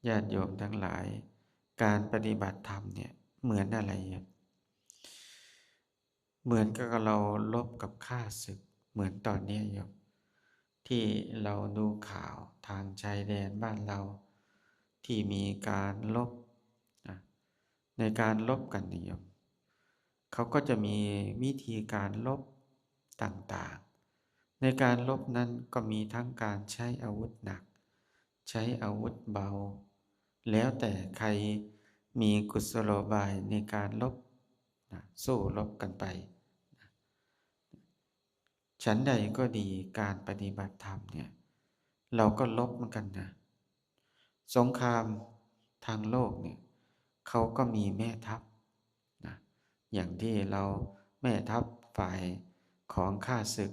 ญาติโยมทั้งหลายการปฏิบัติธรรมเนี่ยเหมือนอะไรครับเหมือนกับเราลบกับข้าศึกเหมือนตอนนี้โยมที่เราดูข่าวทางชายแดนบ้านเราที่มีการลบนะในการลบกันนี่โยมเขาก็จะมีวิธีการลบต่างๆในการลบนั้นก็มีทั้งการใช้อาวุธหนักใช้อาวุธเบาแล้วแต่ใครมีกุศโลบายในการลบนะสู้รบกันไปฉันใดก็ดีการปฏิบัติธรรมเนี่ยเราก็ลบเหมือนกันนะสงครามทางโลกเนี่ยเขาก็มีแม่ทัพนะอย่างที่เราแม่ทัพฝ่ายของข้าศึก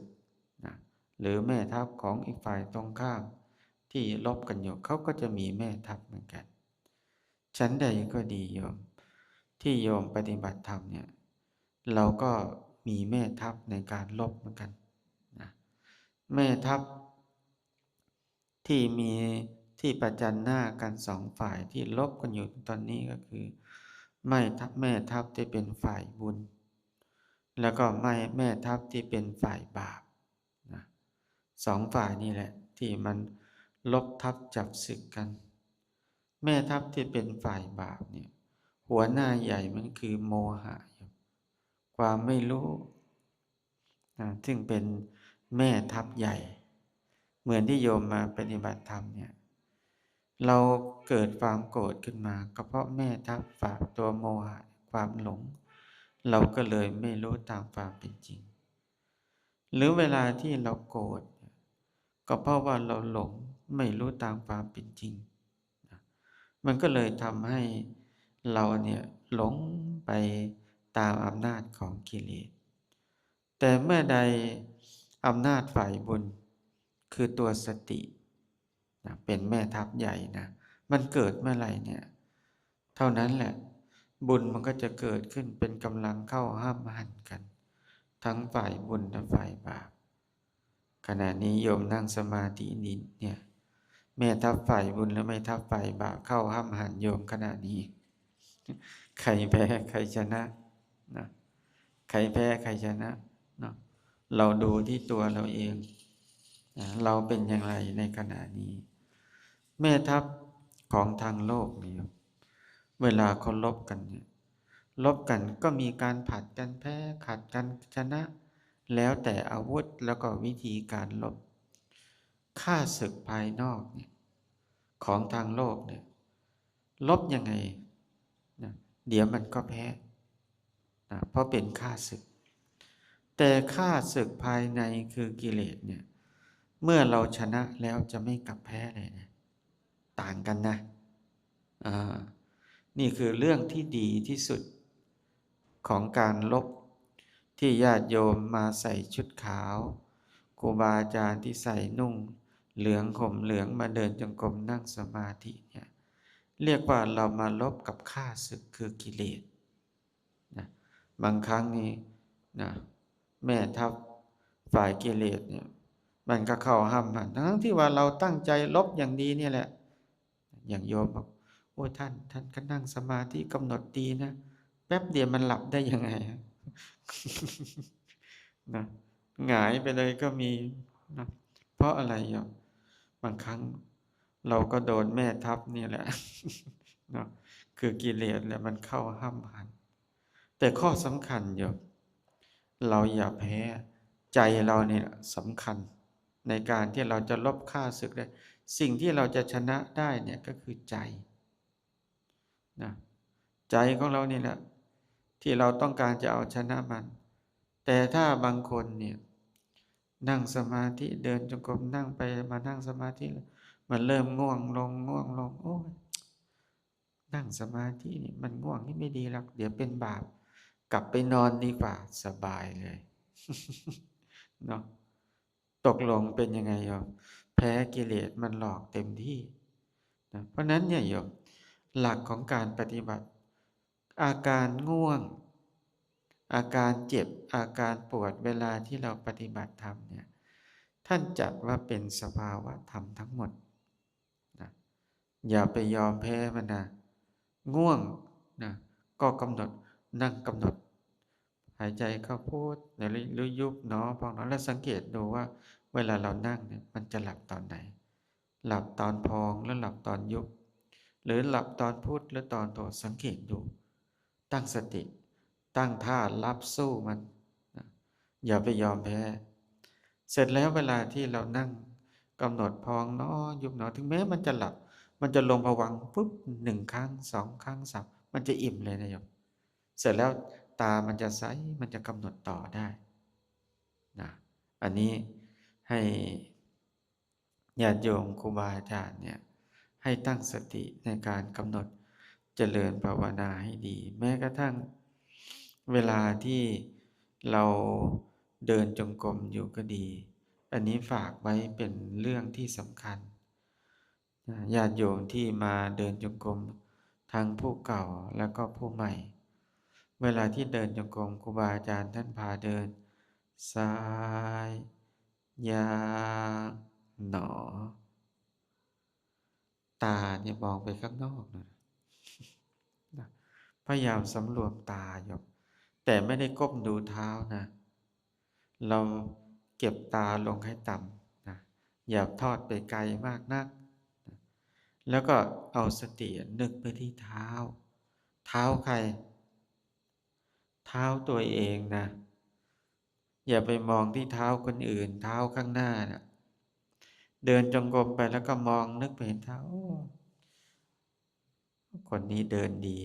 นะหรือแม่ทัพของอีกฝ่ายตรงข้ามที่ลบกันอยู่เขาก็จะมีแม่ทัพเหมือนกันฉันใดก็ดีโยมที่โยมปฏิบัติธรรมเนี่ยเราก็มีแม่ทัพในการลบเหมือนกันนะแม่ทัพที่มีที่ประจันหน้ากันสองฝ่ายที่ลบกันอยู่ตอนนี้ก็คือแม่ทัพที่เป็นฝ่ายบุญแล้วก็แม่ทัพที่เป็นฝ่ายบาปนะสองฝ่ายนี่แหละที่มันลบทัพจับศึกกันแม่ทัพที่เป็นฝ่ายบาปเนี่ยหัวหน้าใหญ่มันคือโมหะความไม่รู้ซึ่งเป็นแม่ทัพใหญ่เหมือนที่โยมมาปฏิบัติธรรมเนี่ยเราเกิดความโกรธขึ้นมาก็เพราะแม่ทัพฝ่ายตัวโมหะความหลงเราก็เลยไม่รู้ตามความเป็นจริงหรือเวลาที่เราโกรธก็เพราะว่าเราหลงไม่รู้ตามความเป็นจริงมันก็เลยทำให้เราเนี่ยหลงไปตามอำนาจของกิเลสแต่เมื่อใดอำนาจฝ่ายบุญคือตัวสตินะเป็นแม่ทัพใหญ่นะมันเกิดเมื่อไหร่เนี่ยเท่านั้นแหละบุญมันก็จะเกิดขึ้นเป็นกำลังเข้าห้ามหันกันทั้งฝ่ายบุญและฝ่ายบาปขณะนี้โยมนั่งสมาธินี้เนี่ยแม่ทัพฝ่ายบุญและแม่ทัพฝ่ายบาปเข้าห้ามหันโยมขณะนี้ใครแพ้ใครชนะนะใครแพ้ใครชนะเนาะเราดูที่ตัวเราเองนะเราเป็นอย่างไรในขณะนี้แม่ทัพของทางโลกนี่เวลาเขาลบกันเนี่ยลบกันก็มีการผัดกันแพ้ขัดกันชนะแล้วแต่อาวุธแล้วก็วิธีการลบฆ่าศึกภายนอกเนี่ยของทางโลกเนี่ยลบยังไงนะเดี๋ยวมันก็แพ้นะเพราะเป็นฆ่าศึกแต่ฆ่าศึกภายในคือกิเลสเนี่ยเมื่อเราชนะแล้วจะไม่กลับแพ้เลยนะต่างกันนะอ่านี่คือเรื่องที่ดีที่สุดของการลบที่ญาติโยมมาใส่ชุดขาวครูบาอาจารย์ที่ใส่นุ่งเหลืองห่มเหลืองมาเดินจงกรมนั่งสมาธิเนี่ยเรียกว่าเรามาลบกับข้าศึกคือกิเลสนะบางครั้งนี้นะแม่ทัพฝ่ายกิเลสเนี่ยมันก็เข้าห้ามมันทั้งที่ว่าเราตั้งใจลบอย่างดีนี่แหละอย่างโยมบอกโอ้ท่านก็นั่งสมาธิกำหนดดีนะแป๊บเดียวมันหลับได้ยังไงนะหงายไปเลยก็มีนะเพราะอะไรโยมบางครั้งเราก็โดนแม่ทัพนี่แหละเนาะคือกิเลสแหละมันเข้าห้ามหันแต่ข้อสำคัญโยมเราอย่าแพ้ใจเราเนี่ยสำคัญในการที่เราจะลบข้าศึกได้สิ่งที่เราจะชนะได้เนี่ยก็คือใจนะใจของเรานี่แหละที่เราต้องการจะเอาชนะมันแต่ถ้าบางคนเนี่ยนั่งสมาธิเดินจงกรมนั่งไปมานั่งสมาธิแล้วมันเริ่มง่วงลงโอ้ยนั่งสมาธินี่มันง่วงนี่ไม่ดีหรอกเดี๋ยวเป็นบาปกลับไปนอนดีกว่าสบายเลยเนาะตกลงเป็นยังไงโยมแพ้กิเลสมันหลอกเต็มที่นะเพราะนั้นเนี่ยโยมหลักของการปฏิบัติอาการง่วงอาการเจ็บอาการปวดเวลาที่เราปฏิบัติธรรมเนี่ยท่านจัดว่าเป็นสภาวะธรรมทั้งหมดนะ อย่าไปยอมแพ้มันนะง่วงนะก็กำหนดนั่งกำหนดหายใจเข้าพูดหรือยุบหนอพองหนอแล้วสังเกตดูว่าเวลาเรานั่งเนี่ยมันจะหลับตอนไหนหลับตอนพองหรือหลับตอนยุบหรือหลับตอนพูดหรือตอนโทสังเกตดูตั้งสติตั้งท่ารับสู้มันนะอย่าไปยอมแพ้เสร็จแล้วเวลาที่เรานั่งกำหนดพองเนาะยุบเนาะถึงแม้มันจะหลับมันจะลงภวังค์ปุ๊บ1 ครั้ง2 ครั้ง3มันจะอิ่มเลยนะโยมเสร็จแล้วตามันจะใสมันจะกำหนดต่อได้นะอันนี้ให้ญาติโยมครูบาอาจารย์เนี่ยให้ตั้งสติในการกำหนดเจริญภาวนาให้ดีแม้กระทั่งเวลาที่เราเดินจงกรมอยู่ก็ดีอันนี้ฝากไว้เป็นเรื่องที่สำคัญญาติโยมที่มาเดินจงกรมทั้งผู้เก่าแล้วก็ผู้ใหม่เวลาที่เดินจงกรมครูบาอาจารย์ท่านพาเดินซ้ายยาวหนอตาเนี่ยมองไปข้างนอกนะพยายามสำรวมตาอยู่แต่ไม่ได้ก้มดูเท้านะเราเก็บตาลงให้ต่ำนะอย่าทอดไปไกลมากนักนะแล้วก็เอาสตินึกไปที่เท้าเท้าใครเท้าตัวเองนะอย่าไปมองที่เท้าคนอื่นเท้าข้างหน้านะเดินจงกรมไปแล้วก็มองนึกไปเห็นเท้าคนนี้เดินดี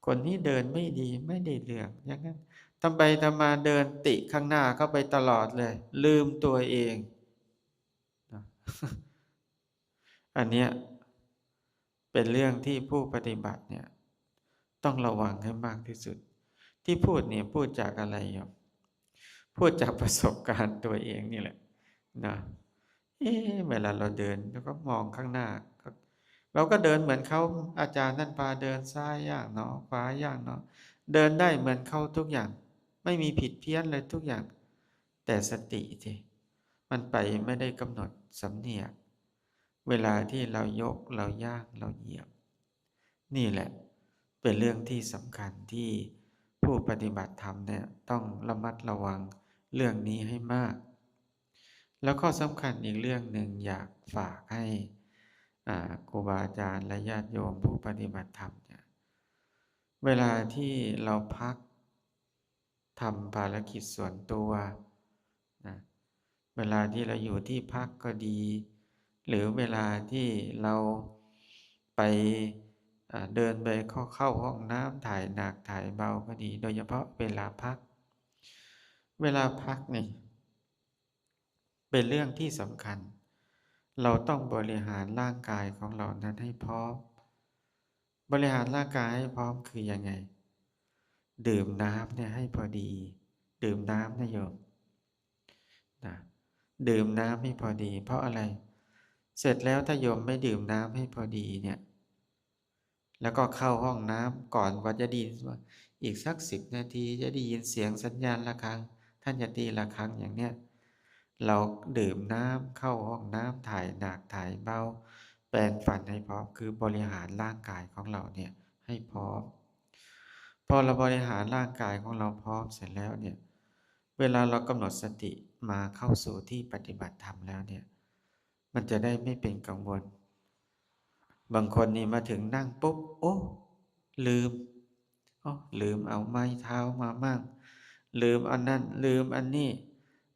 คนนี้เดินไม่ดีไม่ได้เรื่องอย่างนั้นทำไปทำมาเดินติข้างหน้าเข้าไปตลอดเลยลืมตัวเองนะอันเนี้ยเป็นเรื่องที่ผู้ปฏิบัติเนี่ยต้องระวังให้มากที่สุดที่พูดเนี่ยพูดจากอะไรครับพูดจากประสบการณ์ตัวเองนี่แหละนะเวลาเราเดินแล้วก็มองข้างหน้าเราก็เดินเหมือนเขาอาจารย์ท่านพาเดินซ้ายย่างเนาะขวาย่างเนาะเดินได้เหมือนเขาทุกอย่างไม่มีผิดเพี้ยนเลยทุกอย่างแต่สติที่มันไปไม่ได้กำหนดสำเนียกเวลาที่เรายกเราย่างเราเหยียบนี่แหละเป็นเรื่องที่สำคัญที่ผู้ปฏิบัติธรรมเนี่ยต้องระมัดระวังเรื่องนี้ให้มากแล้วข้อสำคัญอีกเรื่องหนึ่งอยากฝากให้ครูบาอาจารย์และญาติโยมผู้ปฏิบัติธรรมเนี่ยเวลาที่เราพักทำภารกิจส่วนตัวนะเวลาที่เราอยู่ที่พักก็ดี หรือเวลาที่เราไปเดินไปเข้าห้องน้ำถ่ายหนักถ่ายเบาก็ดี โดยเฉพาะเวลาพัก เวลาพักนี่เป็นเรื่องที่สำคัญ เราต้องบริหารร่างกายของเรานั้นให้พร้อม บริหารร่างกายให้พร้อมคือยังไง ดื่มน้ำเนี่ยให้พอดี ดื่มน้ำนะโยมนะดื่มน้ำให้พอดีเพราะอะไร เสร็จแล้วถ้าโยมไม่ดื่มน้ำให้พอดีเนี่ยแล้วก็เข้าห้องน้ำก่อนว่าจะดีว่าอีกสัก10 นาทีจะได้ยินเสียงสัญญาณระฆังท่านจะตีระฆังอย่างเนี้ยเราดื่มน้ำเข้าห้องน้ำถ่ายหนักถ่ายเบาแปรงฟันให้พร้อมคือบริหารร่างกายของเราเนี่ยให้พร้อมพอเราบริหารร่างกายของเราพร้อมเสร็จแล้วเนี่ยเวลาเรากำหนดสติมาเข้าสู่ที่ปฏิบัติธรรมแล้วเนี่ยมันจะได้ไม่เป็นกังวล บางคนนี่มาถึงนั่งปุ๊บโอ้ลืมลืมเอาไม้เท้ามามั่งลืมอันนั้นลืมอันนี้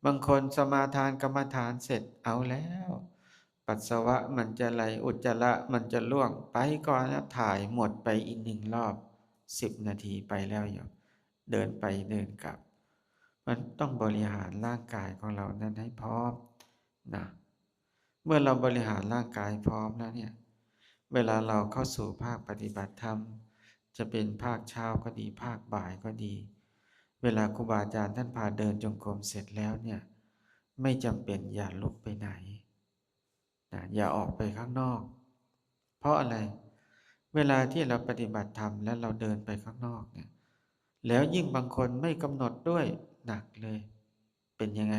บางคนสมาทานกรรมฐานเสร็จเอาแล้วปัสสาวะมันจะไหลอุจจาระมันจะล่วงไปก่อนแล้วถ่ายหมดไปอีก1 รอบ10 นาทีไปแล้วอยู่เดินไปเดินกลับมันต้องบริหารร่างกายของเรานั้นให้พร้อมนะเมื่อเราบริหารร่างกายพร้อมแล้วเนี่ย เวลาเราเข้าสู่ภาคปฏิบัติธรรมจะเป็นภาคเช้าก็ดีภาคบ่ายก็ดี เวลาครูบาอาจารย์ท่านพาเดินจงกรมเสร็จแล้วเนี่ยไม่จำเป็นอย่าลุกไปไหนนะอย่าออกไปข้างนอก เพราะอะไร เวลาที่เราปฏิบัติธรรมและเราเดินไปข้างนอกเนี่ยแล้วยิ่งบางคนไม่กำหนดด้วยหนักเลย เป็นยังไง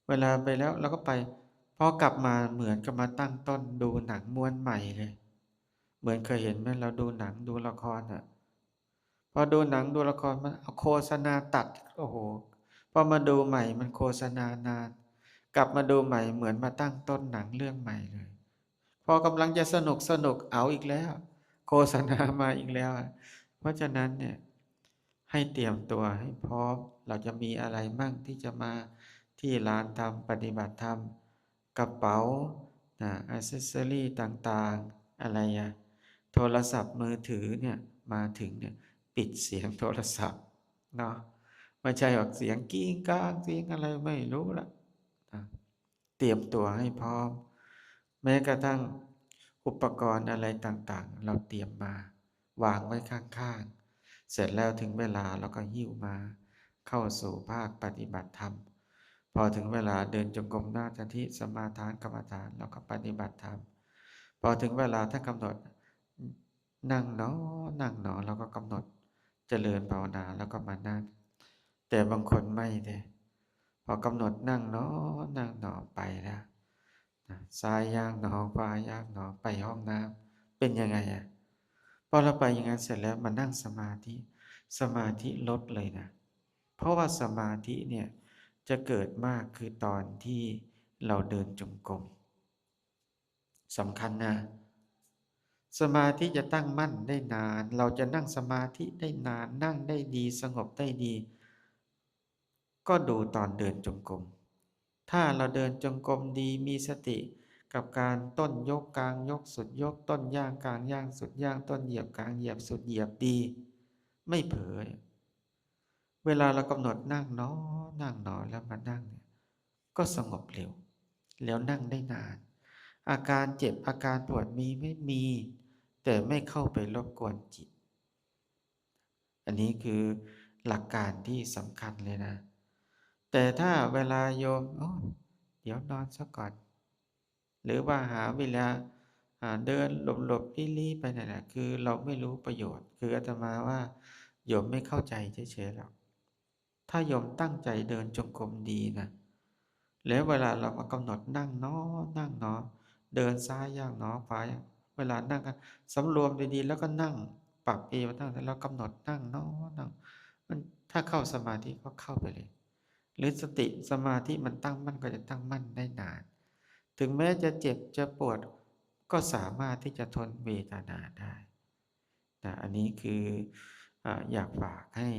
เวลาไปแล้วเราก็ไป พอกลับมาเหมือนกับมาตั้งต้นดูหนังม้วนใหม่เลยเหมือนเคยเห็นไหมเราดูหนังดูละครอ่ะพอดูหนังดูละครมันเอาโฆษณาตัดโอ้โหพอมาดูใหม่มันโฆษณานานกลับมาดูใหม่เหมือนมาตั้งต้นหนังเรื่องใหม่เลยพอกำลังจะสนุกเอาอีกแล้วโฆษณามาอีกแล้วเพราะฉะนั้นเนี่ยให้เตรียมตัวให้พร้อมเราจะมีอะไรมั่งที่จะมาที่ร้านทำปฏิบัติธรรมกระเป๋าอิเซสซอรี่ต่างๆอะไรโทรศัพท์มือถือเนี่ยมาถึงเนี่ยปิดเสียงโทรศัพท์เนาะไม่ใช่ออกเสียงกิ้งก้างเสียงอะไรไม่รู้ละนะเตรียมตัวให้พร้อมแม้กระทั่งอุปกรณ์อะไรต่างๆเราเตรียมมาวางไว้ข้างๆเสร็จแล้วถึงเวลาเราก็หิ้วมาเข้าสู่ภาคปฏิบัติธรรมพอถึงเวลาเดินจงกรมนั่งสมาธิสมาทานกรรมฐานเราก็ปฏิบัติธรรมพอถึงเวลาถ้ากำหนดนั่งหนอเราก็กำหนดเจริญภาวนาแล้วก็มานั่งแต่บางคนไม่เลยพอกำหนดนั่งหนอไปแล้วซ้ายย่างหนอขวาย่างหนอไปห้องน้ำเป็นยังไงพอเราไปอย่างนั้นเสร็จแล้วมานั่งสมาธิลดเลยนะเพราะว่าสมาธิเนี่ยจะเกิดมากคือตอนที่เราเดินจงกรมสำคัญนะสมาธิจะตั้งมั่นได้นานเราจะนั่งสมาธิได้นานนั่งได้ดีสงบได้ดีก็ดูตอนเดินจงกรมถ้าเราเดินจงกรมดีมีสติกับการต้นยกกลางยกสุดยกต้นย่างกลางย่างสุดย่างต้นเหยียบกลางเหยียบสุดเหยียบดีไม่เผลอเวลาเรากำหนดนั่งหนอแล้วมานั่งเนี่ยก็สงบเร็วแล้วนั่งได้นานอาการเจ็บอาการปวดมีไม่มีแต่ไม่เข้าไปรบกวนจิตอันนี้คือหลักการที่สำคัญเลยนะแต่ถ้าเวลาโยมเดี๋ยวนอนซะก่อนหรือว่าหาเวลาเดินหลบลี้ไปนั่นแหละคือเราไม่รู้ประโยชน์คืออาตมาว่าโยมไม่เข้าใจเฉยๆหรอกถ้าโยมตั้งใจเดินจงกรมดีนะแล้วเวลาเรามากำหนดนั่งเนาะเดินซ้ายย่างเนาะขวาย่างเวลานั่งกันสำรวมดีๆแล้วก็นั่งปรับเอวนั่งแล้วเรากำหนดนั่งเนาะนั่งมันถ้าเข้าสมาธิก็เข้าไปเลยหรือสติสมาธิมันตั้งมั่นก็จะตั้งมั่นได้นานถึงแม้จะเจ็บจะปวดก็สามารถที่จะทนเวทนาได้นะอันนี้คืออยากฝากให้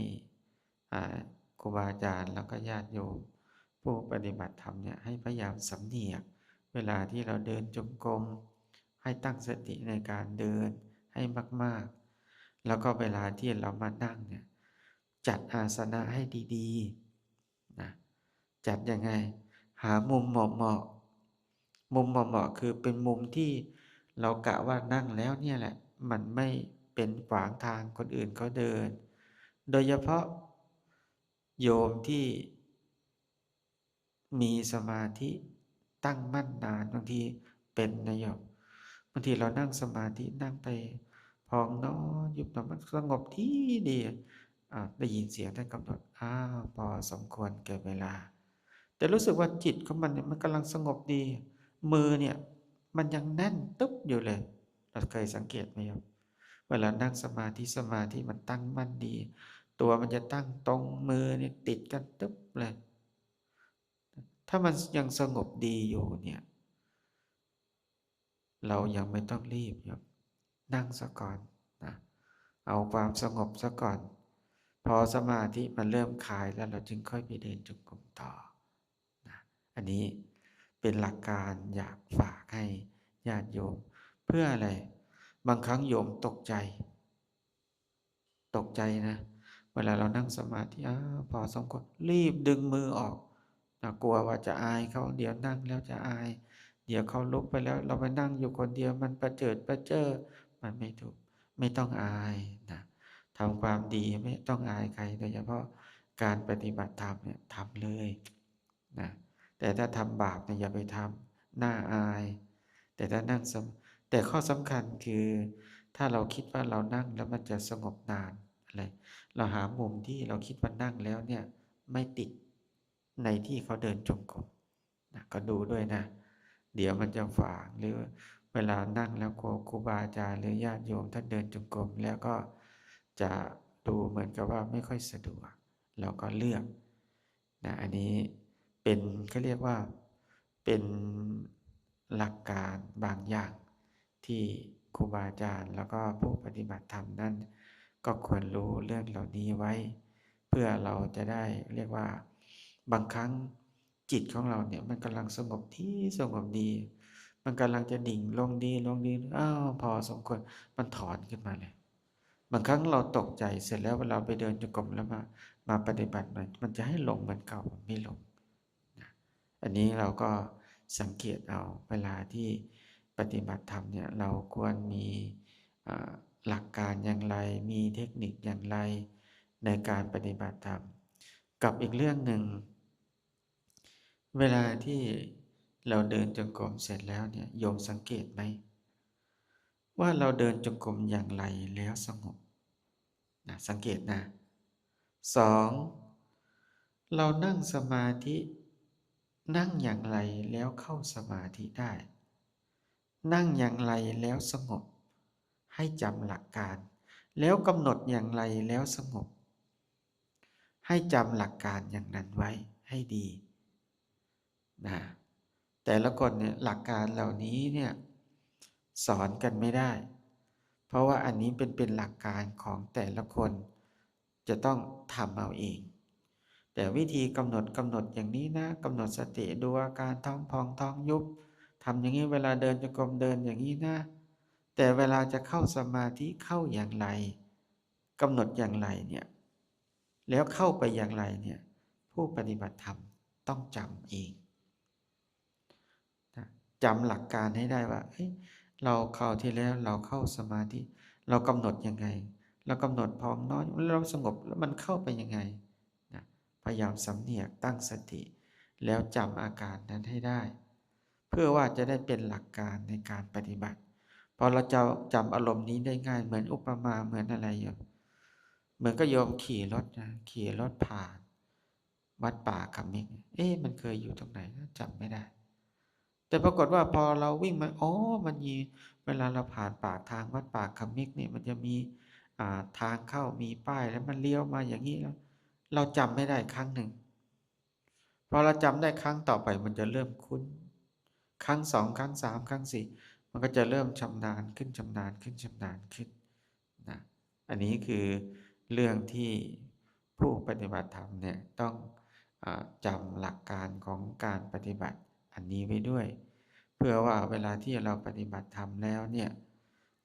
ครูบาอาจารย์แล้วก็ญาติโยมผู้ปฏิบัติธรรมเนี่ยให้พยายามสำเนียกเวลาที่เราเดินจงกรมให้ตั้งสติในการเดินให้มากๆแล้วก็เวลาที่เรามานั่งเนี่ยจัดอาสนะให้ดีๆนะจัดยังไงหามุมเหมาะๆมุมเหมาะๆคือเป็นมุมที่เรากะว่านั่งแล้วเนี่ยแหละมันไม่เป็นขวางทางคนอื่นเขาเดินโดยเฉพาะโยมที่มีสมาธิตั้งมั่นนานบางทีเป็นนะโยมบางทีเรานั่งสมาธินั่งไปพองเนาะยุบหนอมันสงบที่ดีได้ยินเสียงท่านกำหนดพอสมควรแก่เวลาแต่รู้สึกว่าจิตของมันเนี่ยมันกำลังสงบดีมือเนี่ยมันยังแน่นตึ๊บอยู่เลยเราเคยสังเกตไหมครับเวลานั่งสมาธิมันตั้งมั่นดีตัวมันจะตั้งตรงมือเนี่ยติดกันตึ๊บเลยถ้ามันยังสงบดีอยู่เนี่ยเรายังไม่ต้องรีบครับนั่งซะก่อนนะเอาความสงบซะก่อนพอสมาธิมันเริ่มคลายแล้วเราจึงค่อยไปเดินจงกรมต่อนะอันนี้เป็นหลักการอยากฝากให้ญาติโยมเพื่ออะไรบางครั้งโยมตกใจนะเวลาเรานั่งสมาธิพอสมควรรีบดึงมือออกกลัวว่าจะอายเขาเดี๋ยวนั่งแล้วจะอายเดี๋ยวเขาลุกไปแล้วเราไปนั่งอยู่คนเดียวมันประเจิดประเจ้อมันไม่ถูกไม่ต้องอายนะทำความดีไม่ต้องอายใครโดยเฉพาะการปฏิบัติธรรมเนี่ยทำเลยนะแต่ถ้าทำบาปเนี่ยอย่าไปทำน่าอายแต่ถ้านั่งแต่ข้อสำคัญคือถ้าเราคิดว่าเรานั่งแล้วมันจะสงบนานอะไรเราหามุมที่เราคิดว่านั่งแล้วเนี่ยไม่ติดในที่เขาเดินจงกรมนะก็ดูด้วยนะ เดี๋ยวมันจะฝางหรือเวลานั่งแล้วครูบาอาจารย์หรือญาติโยมท่านเดินจงกรมแล้วก็จะดูเหมือนกับว่าไม่ค่อยสะดวกเราก็เลือกนะอันนี้เป็นเขาเรียกว่าเป็นหลักการบางอย่างที่ครูบาอาจารย์แล้วก็ผู้ปฏิบัติธรรมนั้นก็ควรรู้เรื่องเหล่านี้ไว้เพื่อเราจะได้เรียกว่าบางครั้งจิตของเราเนี่ยมันกำลังสงบที่สงบดีมันกำลังจะดิ่งลงดีลงดีอ้าวพอสมควรมันถอนขึ้นมาเลยบางครั้งเราตกใจเสร็จแล้วเวลาไปเดินจงกรมแล้วมาปฏิบัติมันจะให้ลงเหมือนเก่ามันไม่ลงนะอันนี้เราก็สังเกตเอาเวลาที่ปฏิบัติธรรมเนี่ยเราควรมีหลักการอย่างไรมีเทคนิคอย่างไรในการปฏิบัติธรรมกับอีกเรื่องหนึ่งเวลาที่เราเดินจงกรมเสร็จแล้วเนี่ยโยมสังเกตไหมว่าเราเดินจงกรมอย่างไรแล้วสงบนะสังเกตนะสองเรานั่งสมาธินั่งอย่างไรแล้วเข้าสมาธิได้นั่งอย่างไรแล้วสงบให้จำหลักการแล้วกำหนดอย่างไรแล้วสงบให้จำหลักการอย่างนั้นไว้ให้ดีนะแต่ละคนเนี่ยหลักการเหล่านี้เนี่ยสอนกันไม่ได้เพราะว่าอันนี้เป็นหลักการของแต่ละคนจะต้องทำเอาเองแต่วิธีกำหนดอย่างนี้นะกำหนดสติดูอาการท้องพองท้องยุบทำอย่างนี้เวลาเดินจงกรมเดินอย่างนี้นะแต่เวลาจะเข้าสมาธิเข้าอย่างไรกำหนดอย่างไรเนี่ยแล้วเข้าไปอย่างไรเนี่ยผู้ปฏิบัติธรรมต้องจำเองนะจำหลักการให้ได้ว่าเฮ้ยเราเข้าที่แล้วเราเข้าสมาธิเรากำหนดยังไงเรากำหนดพองน้อยเราสงบแล้วมันเข้าไปยังไงนะพยายามสำเนียกตั้งสติแล้วจำอาการนั้นให้ได้เพื่อว่าจะได้เป็นหลักการในการปฏิบัติพอเราจะจำอารมณ์นี้ได้ง่ายเหมือนอุปมาเหมือนอะไรอยู่เหมือนก็โยมขี่รถนะขี่รถผ่านวัดป่าคำมิกมันเคยอยู่ตรงไหนจำไม่ได้แต่ปรากฏว่าพอเราวิ่งมามันมีเวลาเราผ่านปากทางวัดป่าคำมิกเนี่ยมันจะมีทางเข้ามีป้ายแล้วมันเลี้ยวมาอย่างนี้แล้วเราจำไม่ได้ครั้งหนึ่งพอเราจำได้ครั้งต่อไปมันจะเริ่มคุ้นครั้งสองครั้งสามครั้งสี่มันก็จะเริ่มชำนาญขึ้นชำนาญขึ้นชำนาญขึ้นนะอันนี้คือเรื่องที่ผู้ปฏิบัติธรรมเนี่ยต้องจำหลักการของการปฏิบัติอันนี้ไว้ด้วยเพื่อว่าเวลาที่เราปฏิบัติธรรมแล้วเนี่ย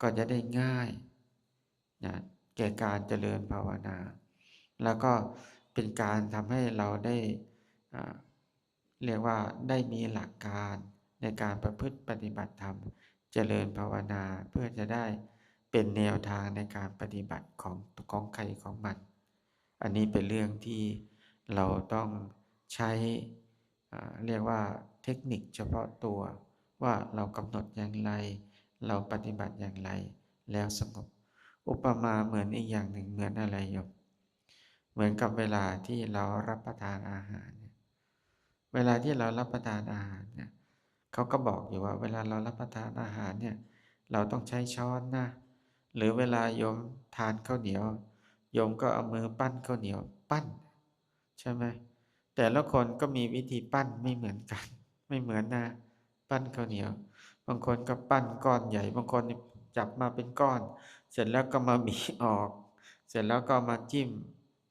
ก็จะได้ง่ายนะแก่การเจริญภาวนาแล้วก็เป็นการทำให้เราได้เรียกว่าได้มีหลักการในการประพฤติปฏิบัติธรรมเจริญภาวนาเพื่อจะได้เป็นแนวทางในการปฏิบัติของใครของมันอันนี้เป็นเรื่องที่เราต้องใช้เรียกว่าเทคนิคเฉพาะตัวว่าเรากำหนดอย่างไรเราปฏิบัติอย่างไรแล้วสงบอุปมาเหมือนอีกอย่างหนึ่งเหมือนอะไรโยมเหมือนกับเวลาที่เรารับประทานอาหารเวลาที่เรารับประทานอาหารเนี่ยเขาก็บอกอยู่ว่าเวลาเรารับประทานอาหารเนี่ยเราต้องใช้ช้อนนะหรือเวลาโยมทานข้าวเหนียวโยมก็เอามือปั้นข้าวเหนียวปั้นใช่ไหมแต่ละคนก็มีวิธีปั้นไม่เหมือนกันไม่เหมือนนะปั้นข้าวเหนียวบางคนก็ปั้นก้อนใหญ่บางคนจับมาเป็นก้อนเสร็จแล้วก็มาบีออกเสร็จแล้วก็มาจิ้ม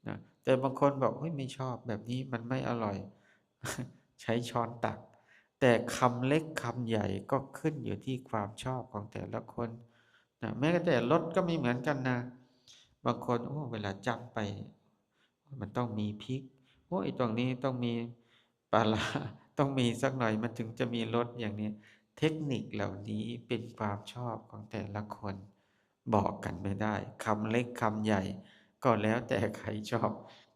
นะแต่บางคนบอกเฮ้ยไม่ชอบแบบนี้มันไม่อร่อยใช้ช้อนตักแต่คำเล็กคำใหญ่ก็ขึ้นอยู่ที่ความชอบของแต่ละคนนะแม้แต่รสก็ไม่เหมือนกันนะบางคนเวลาจำไปมันต้องมีพริกตรงนี้ต้องมีปลาร้าต้องมีสักหน่อยมันถึงจะมีรสอย่างนี้เทคนิคเหล่านี้เป็นความชอบของแต่ละคนบอกกันไม่ได้คำเล็กคำใหญ่ก็แล้วแต่ใครชอบ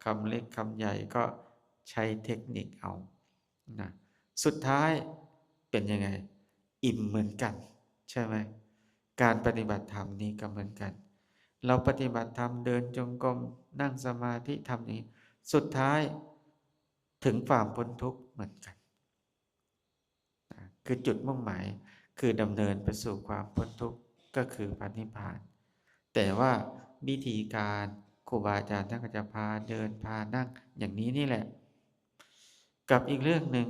คำเล็กคำใหญ่ก็ใช้เทคนิคเอานะสุดท้ายเป็นยังไงอิ่มเหมือนกันใช่ไหมการปฏิบัติธรรมนี้ก็เหมือนกันเราปฏิบัติธรรมเดินจงกรมนั่งสมาธิทำนี้สุดท้ายถึงความพ้นทุกข์เหมือนกัน คือจุดมุ่งหมายคือดำเนินไปสู่ความพ้นทุกข์ก็คือพระนิพพาน แต่ว่าวิธีการครูบาอาจารย์ท่านก็จะพาเดินพานั่งอย่างนี้นี่แหละ กับอีกเรื่องหนึ่ง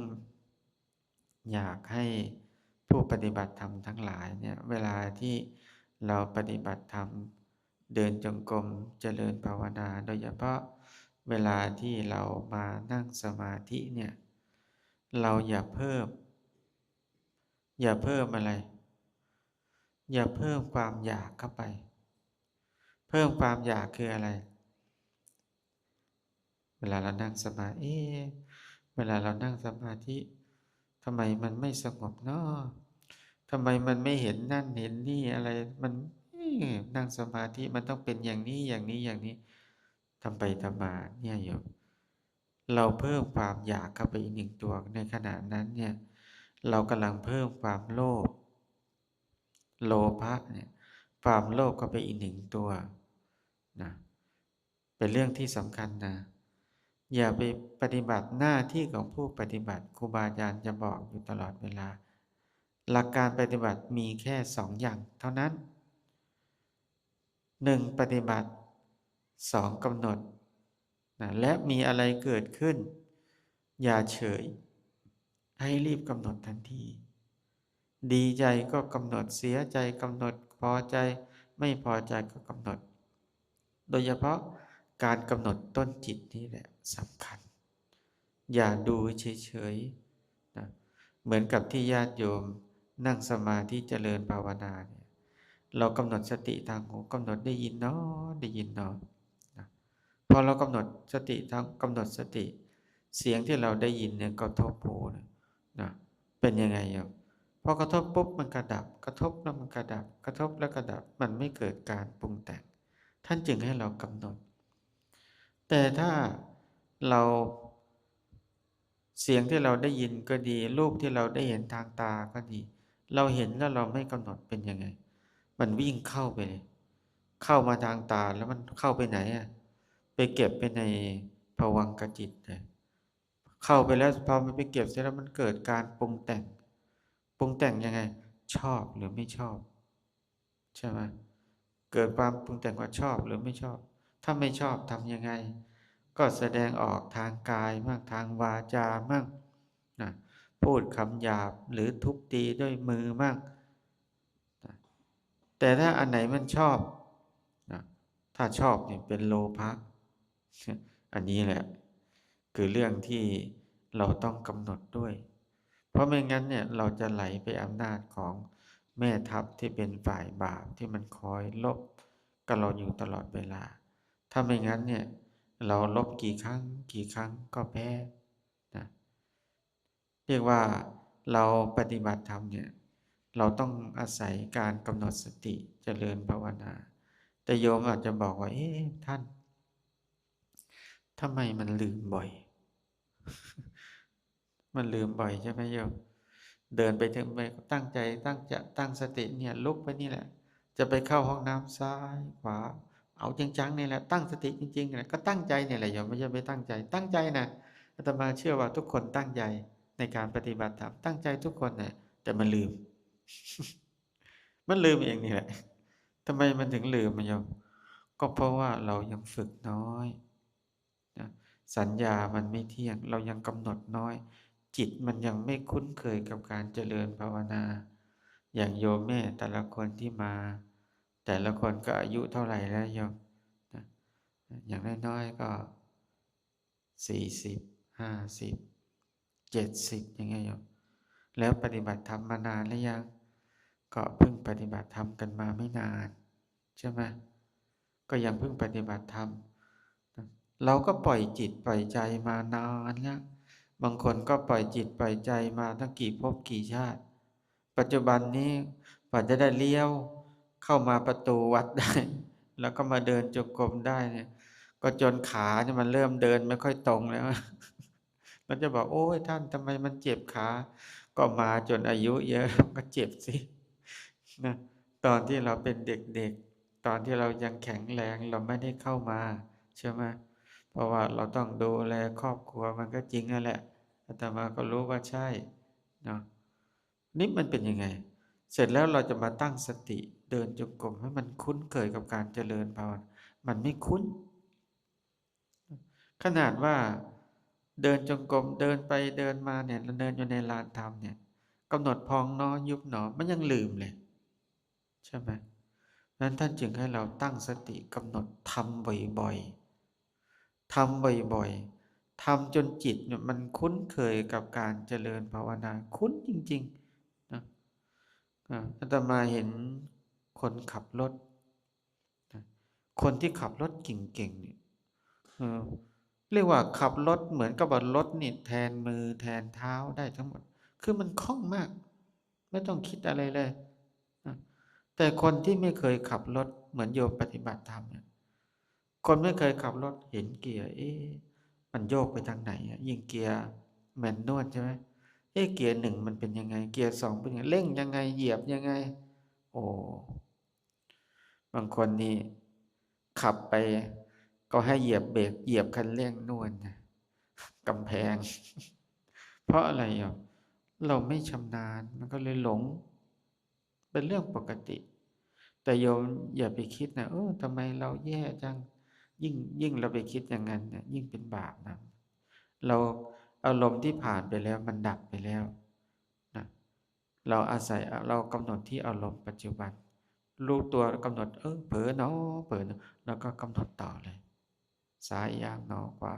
อยากให้ผู้ปฏิบัติธรรมทั้งหลายเนี่ยเวลาที่เราปฏิบัติธรรมเดินจงกรมเจริญภาวนาโดยเฉพาะเวลาที่เรามานั่งสมาธิเนี่ยเราอย่าเพิ่มอะไรอย่าเพิ่มความอยากเข้าไปเพิ่มความอยากคืออะไรเวลาเรานั่งสมาธิเวลาเรานั่งสมาธิทำไมมันไม่สงบเนาะทำไมมันไม่เห็นนั่นเห็นนี่อะไรมันนั่งสมาธิมันต้องเป็นอย่างนี้อย่างนี้อย่างนี้ทำไปทำมาเนี่ยโยมเราเพิ่มความอยากเข้าไปอีกหนึ่งตัวในขณะนั้นเนี่ยเรากำลังเพิ่มความโลภโลภะเนี่ยความโลภเข้าไปอีกหนึ่งตัวนะเป็นเรื่องที่สำคัญนะอย่าไปปฏิบัติหน้าที่ของผู้ปฏิบัติครูบาอาจารย์จะบอกอยู่ตลอดเวลาหลักการปฏิบัติมีแค่สองอย่างเท่านั้นหนึ่งปฏิบัติสองกำหนดนะและมีอะไรเกิดขึ้นอย่าเฉยให้รีบกำหนดทันทีดีใจก็กำหนดเสียใจกำหนดพอใจไม่พอใจก็กำหนดโดยเฉพาะการกำหนดต้นจิตนี่แหละสำคัญอย่าดูเฉยๆนะเหมือนกับที่ญาติโยมนั่งสมาธิเจริญภาวนาเนี่ยเรากำหนดสติทางหูกำหนดได้ยินเนาะได้ยินเนาะนะพอเรากำหนดสติทางกำหนดสติเสียงที่เราได้ยินเนี่ยกระทบหูนะเป็นยังไงโยมพอกระทบปุ๊บมันกระดับกระทบแล้วมันกระดับกระทบแล้วกระดับมันไม่เกิดการปรุงแต่งท่านจึงให้เรากำหนดแต่ถ้าเราเสียงที่เราได้ยินก็ดีรูปที่เราได้เห็นทางตาก็ดีเราเห็นแล้วเราไม่กำหนดเป็นยังไงมันวิ่งเข้าไปเลยเข้ามาทางตาแล้วมันเข้าไปไหนอ่ะไปเก็บไปในภวังคจิตเลยเข้าไปแล้วพอมันไปเก็บเสร็จแล้วมันเกิดการปรุงแต่งปรุงแต่งยังไงชอบหรือไม่ชอบใช่ไหมเกิดความปรุงแต่งว่าชอบหรือไม่ชอบถ้าไม่ชอบทำยังไงก็แสดงออกทางกายมั่งทางวาจามั่งนะพูดคำหยาบหรือทุบตีด้วยมือมั่งนะแต่ถ้าอันไหนมันชอบนะถ้าชอบเนี่ยเป็นโลภะอันนี้แหละคือเรื่องที่เราต้องกำหนดด้วยเพราะไม่งั้นเนี่ยเราจะไหลไปอำนาจของแม่ทัพที่เป็นฝ่ายบาปที่มันคอยลบกับเราอยู่ตลอดเวลาถ้าไม่งั้นเนี่ยเราลบกี่ครั้งกี่ครั้งก็แพ้นะเรียกว่าเราปฏิบัติธรรมเนี่ยเราต้องอาศัยการกำหนดสติเจริญภาวนาแต่โยมอาจจะบอกว่าเอ๊ะท่านทำไมมันลืมบ่อย มันลืมบ่อยใช่ไหมโยมเดินไปถึงไปตั้งใจตั้งสติเนี่ยลุกไปนี่แหละจะไปเข้าห้องน้ำซ้ายขวาเอาจริงจังนี่แหละตั้งสติจริงๆเนี่ยก็ตั้งใจเนี่ยแหละโยมไม่ใช่ไปตั้งใจตั้งใจนะอาตมาเชื่อว่าทุกคนตั้งใจในการปฏิบัติธรรมตั้งใจทุกคนเนี่ยแต่มันลืมมันลืมเองนี่แหละทำไมมันถึงลืมโยมก็เพราะว่าเรายังฝึกน้อยนะสัญญามันไม่เที่ยงเรายังกำหนดน้อยจิตมันยังไม่คุ้นเคยกับการเจริญภาวนาอย่างโยมแม่แต่ละคนที่มาแต่ละคนก็อายุเท่าไหร่แล้วโยมนะอย่างน้อยๆก็405070อย่างเงี้ยโยมแล้วปฏิบัติธรรมมานานแล้วยังก็เพิ่งปฏิบัติธรรมกันมาไม่นานใช่ไหมก็ยังเพิ่งปฏิบัติธรรม เราก็ปล่อยจิตปล่อยใจมานานแล้วบางคนก็ปล่อยจิตปล่อยใจมาตั้งกี่ภพกี่ชาติปัจจุบันนี้กว่าจะได้เลี้ยวเข้ามาประตูวัดได้แล้วก็มาเดินจงกรมได้เนี่ยก็จนขาเนี่ยมันเริ่มเดินไม่ค่อยตรงแล้วมันจะบอกโอ้ยท่านทำไมมันเจ็บขาก็มาจนอายุเยอะก็เจ็บสินะตอนที่เราเป็นเด็กๆตอนที่เรายังแข็งแรงเราไม่ได้เข้ามาใช่ไหม เพราะว่าเราต้องดูแลครอบครัวมันก็จริงนั่นแหละอาตมาก็รู้ว่าใช่เนาะ นี่มันเป็นยังไงเสร็จแล้วเราจะมาตั้งสติเดินจงกรมให้มันคุ้นเคยกับการเจริญภาวนามันไม่คุ้นขนาดว่าเดินจงกรมเดินไปเดินมาเนี่ยเราเดินอยู่ในลานธรรมเนี่ยกำหนดพองน้อยุบหนอมันยังลืมเลยใช่ไหมนั้นท่านจึงให้เราตั้งสติกำหนดทำบ่อยๆทำบ่อยๆทำจนจิตเนี่ยมันคุ้นเคยกับการเจริญภาวนาคุ้นจริงๆนะอาตมาเห็นคนขับรถนะคนที่ขับรถเก่งๆเนี่ยเออเรียกว่าขับรถเหมือนกับว่ารถนี่แทนมือแทนเท้าได้ทั้งหมดคือมันคล่องมากไม่ต้องคิดอะไรเลยนะแต่คนที่ไม่เคยขับรถเหมือนโยมปฏิบัติธรรมเนี่ยคนไม่เคยขับรถเห็นเกียร์มันโยกไปทางไหนอะยิ่งเกียร์แมนนวลใช่ไหมเกียร์หนึ่งมันเป็นยังไงเกียร์สองเป็นยังไงเร่งยังไงเหยียบยังไงโอ้บางคนนี่ขับไปก็ให้เหยียบเบรกเหยียบคันเร่งนวลนะกำแพงเพราะอะไรอ่ะเราไม่ชำนาญมันก็เลยหลงเป็นเรื่องปกติแต่โยมอย่าไปคิดนะทำไมเราแย่จังยิ่งเราไปคิดอย่างนั้นเนี่ยยิ่งเป็นบาปนะเราอารมณ์ที่ผ่านไปแล้วมันดับไปแล้วนะเราอาศัยเรากำหนดที่อารมณ์ปัจจุบันรู้ตัวกำหนดเผลอเนาะเผลอเนาะแล้วก็กำหนดต่อเลยซ้ายย่างเนาะขวา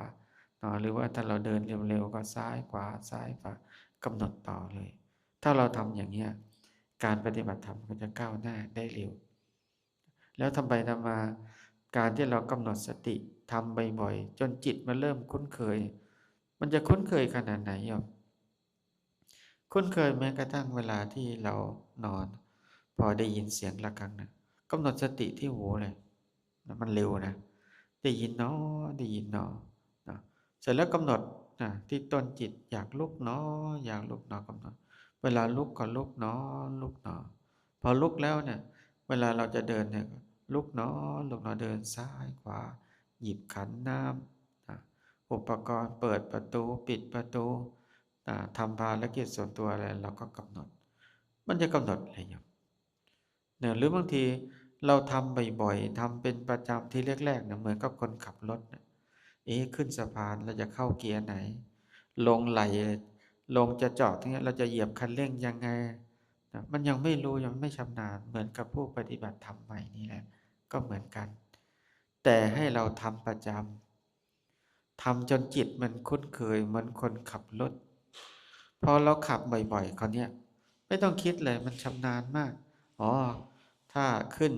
เนาะหรือว่าถ้าเราเดินเร็วๆก็ซ้ายขวาซ้ายขวากำหนดต่อเลยถ้าเราทำอย่างเนี้ยการปฏิบัติธรรมก็จะก้าวหน้าได้เร็วแล้วทำไปทำมาการที่เรากำหนดสติทำบ่อยๆจนจิตมันเริ่มคุ้นเคยมันจะคุ้นเคยขนาดไหนอ่ะ คุ้นเคยแม้กระทั่งเวลาที่เรานอนพอได้ยินเสียงะระฆังนะกำหนดสติที่หูเลยนะมันเร็วนะได้ยินเนาะได้ยินเนาะนะเสร็จแล้วกำหนดนะที่ต้นจิตอยากลุกเนาะอยากลุกเนาะกำหนดเวลาลุกก็ลุกเนาะลุกเนาะพอลุกแล้วเนี่ยเวลาเราจะเดินเนี่ยลุกเนาะลุกเนาะเดินซ้ายขวาหยิบขันน้ำนะอุปกรณ์เปิดประตูปิดประตูทำภารกิจส่วนตัวอะไรเราก็กำหนดมันจะกำหนดอะไรอย่างเนี่ยหรือบางทีเราทำบ่อยๆทำเป็นประจำที่แรกๆเนี่ยเหมือนกับคนขับรถเนี่ยขึ้นสะพานเราจะเข้าเกียร์ไหนลงไหลลงจะจอดที่นี้เราจะเหยียบคันเร่งยังไงนะมันยังไม่รู้ยังไม่ชำนาญเหมือนกับผู้ปฏิบัติธรรมใหม่นี่แหละก็เหมือนกันแต่ให้เราทำประจำทำจนจิตมันคุ้นเคยเหมือนคนขับรถ พอเราขับบ่อยๆคราวเนี้ยไม่ต้องคิดเลยมันชำนาญมากอ๋อถ้าขึ้น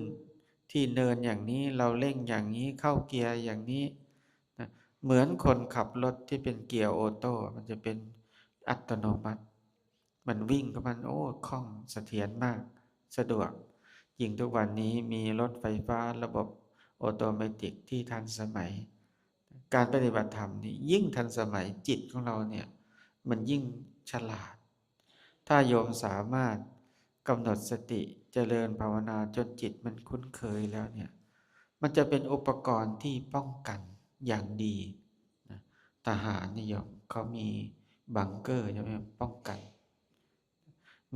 ที่เนินอย่างนี้เราเร่งอย่างนี้เข้าเกียร์อย่างนี้นะเหมือนคนขับรถที่เป็นเกียร์ออโต้มันจะเป็นอัตโนมัติมันวิ่งก็มันคล่องเสถียรมากสะดวกยิ่งทุกวันนี้มีรถไฟฟ้าระบบออโตเมติกที่ทันสมัยการปฏิบัติธรรมนี่ยิ่งทันสมัยจิตของเราเนี่ย มันยิ่งฉลาด ถ้าโยมสามารถกำหนดสติเจริญภาวนาจนจิตมันคุ้นเคยแล้วเนี่ยมันจะเป็นอุปกรณ์ที่ป้องกันอย่างดีนะทหารนิยมเขามีบังเกอร์ใช่ไหมป้องกัน